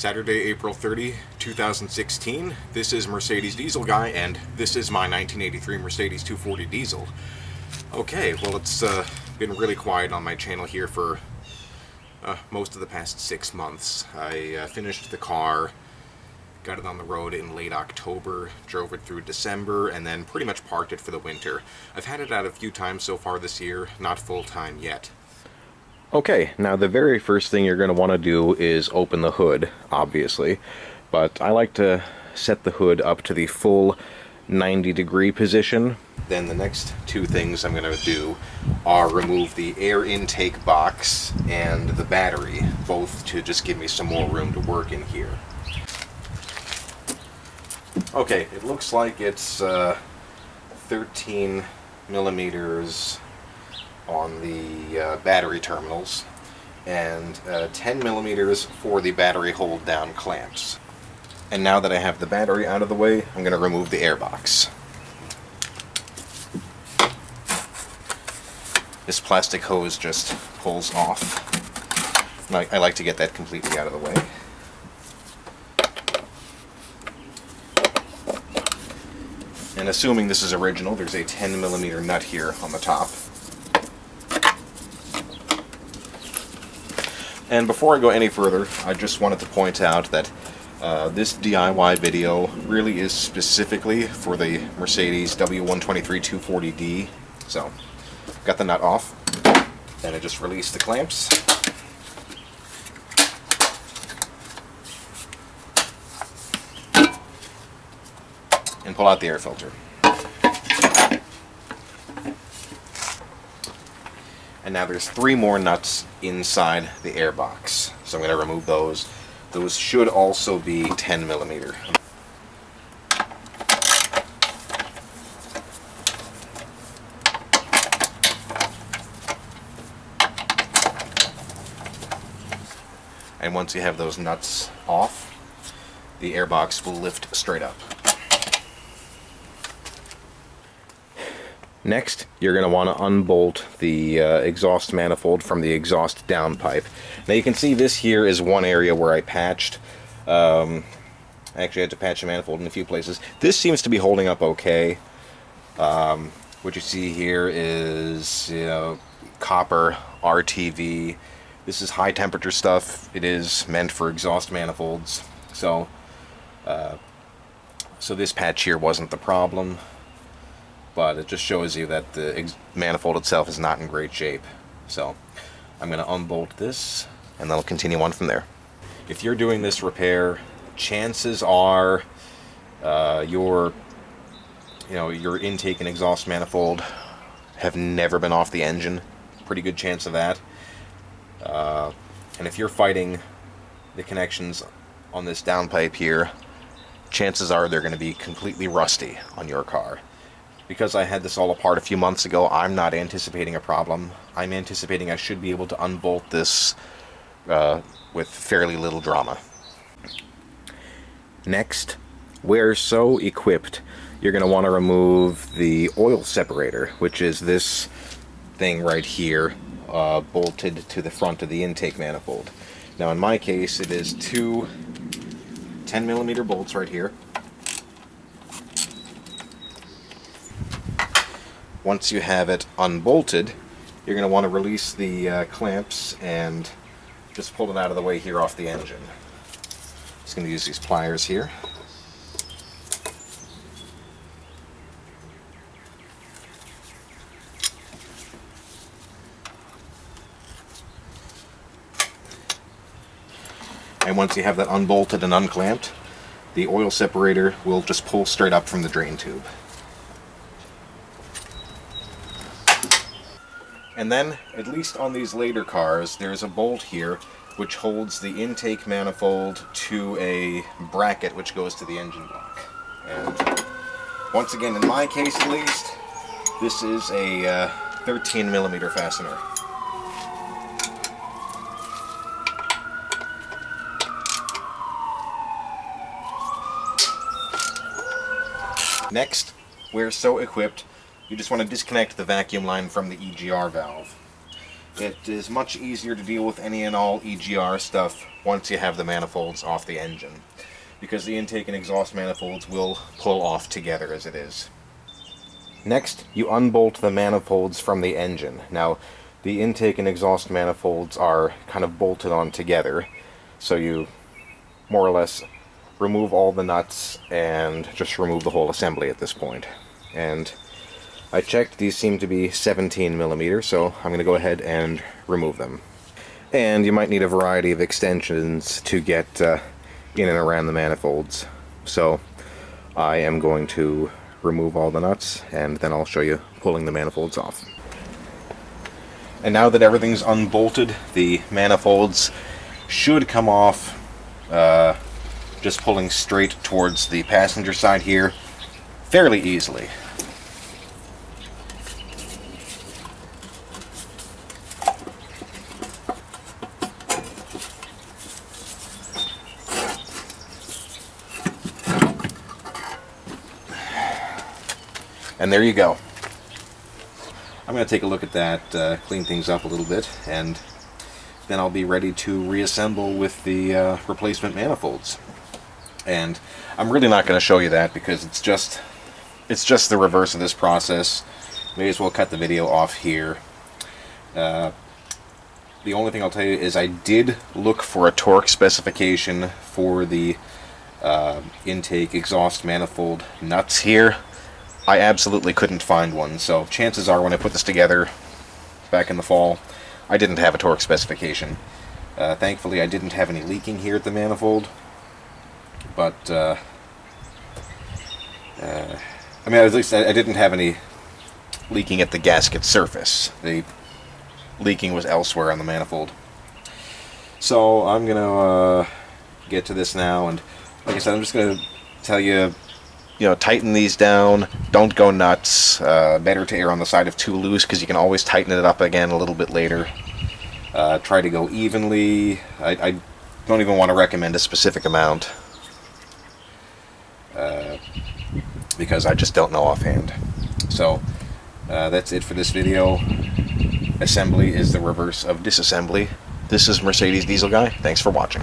Saturday, April 30, 2016. This is Mercedes Diesel Guy, and this is my 1983 Mercedes 240 Diesel. Okay, well, it's been really quiet on my channel here for most of the past 6 months. I finished the car, got it on the road in late October, drove it through December, and then pretty much parked it for the winter. I've had it out a few times so far this year, not full-time yet. Okay, now the very first thing you're going to want to do is open the hood, obviously, but I like to set the hood up to the full 90-degree position. Then the next two things I'm going to do are remove the air intake box and the battery, both to just give me some more room to work in here. Okay, it looks like it's 13 millimeters on the battery terminals and 10 millimeters for the battery hold down clamps. And now that I have the battery out of the way, I'm going to remove the airbox. This plastic hose just pulls off. I like to get that completely out of the way. And assuming this is original, there's a 10 millimeter nut here on the top. And before I go any further, I just wanted to point out that this DIY video really is specifically for the Mercedes W123 240D. So, got the nut off, and I just released the clamps. And pull out the air filter. And now there's 3 more nuts inside the airbox. So I'm going to remove those. Those should also be 10 millimeter. And once you have those nuts off, the airbox will lift straight up. Next, you're going to want to unbolt the exhaust manifold from the exhaust downpipe. Now you can see this here is one area where I patched. I actually had to patch the manifold in a few places. This seems to be holding up okay. What you see here is copper RTV. This is high temperature stuff. It is meant for exhaust manifolds. So this patch here wasn't the problem. But it just shows you that the manifold itself is not in great shape. So I'm going to unbolt this, and then I'll continue on from there. If you're doing this repair, chances are your intake and exhaust manifold have never been off the engine. Pretty good chance of that. And if you're fighting the connections on this downpipe here, chances are they're going to be completely rusty on your car. Because I had this all apart a few months ago, I'm not anticipating a problem. I'm anticipating I should be able to unbolt this with fairly little drama. Next, where so equipped, you're going to want to remove the oil separator, which is this thing right here, bolted to the front of the intake manifold. Now in my case, it is 2 10 millimeter bolts right here. Once you have it unbolted, you're going to want to release the clamps and just pull it out of the way here off the engine. Just going to use these pliers here. And once you have that unbolted and unclamped, the oil separator will just pull straight up from the drain tube. And then, at least on these later cars, there's a bolt here which holds the intake manifold to a bracket which goes to the engine block. And once again, in my case at least, this is a 13 millimeter fastener. Next, we're so equipped, you just want to disconnect the vacuum line from the EGR valve. It is much easier to deal with any and all EGR stuff once you have the manifolds off the engine, because the intake and exhaust manifolds will pull off together as it is. Next, you unbolt the manifolds from the engine. Now, the intake and exhaust manifolds are kind of bolted on together, so you more or less remove all the nuts and just remove the whole assembly at this point. And I checked, these seem to be 17 millimeters, so I'm going to go ahead and remove them. And you might need a variety of extensions to get in and around the manifolds. So I am going to remove all the nuts, and then I'll show you pulling the manifolds off. And now that everything's unbolted, the manifolds should come off just pulling straight towards the passenger side here fairly easily. And there you go. I'm going to take a look at that, clean things up a little bit, and then I'll be ready to reassemble with the replacement manifolds. And I'm really not going to show you that because it's just the reverse of this process. May as well cut the video off here. The only thing I'll tell you is I did look for a torque specification for the intake exhaust manifold nuts here. I absolutely couldn't find one, so chances are when I put this together back in the fall, I didn't have a torque specification. Thankfully I didn't have any leaking here at the manifold, but I mean, at least I didn't have any leaking at the gasket surface. The leaking was elsewhere on the manifold. So I'm gonna get to this now, and like I said, I'm just gonna tell you, tighten these down, don't go nuts, better to err on the side of too loose because you can always tighten it up again a little bit later. Try to go evenly. I don't even want to recommend a specific amount because I just don't know offhand. So that's it for this video. Assembly is the reverse of disassembly. This is Mercedes Diesel Guy. Thanks for watching.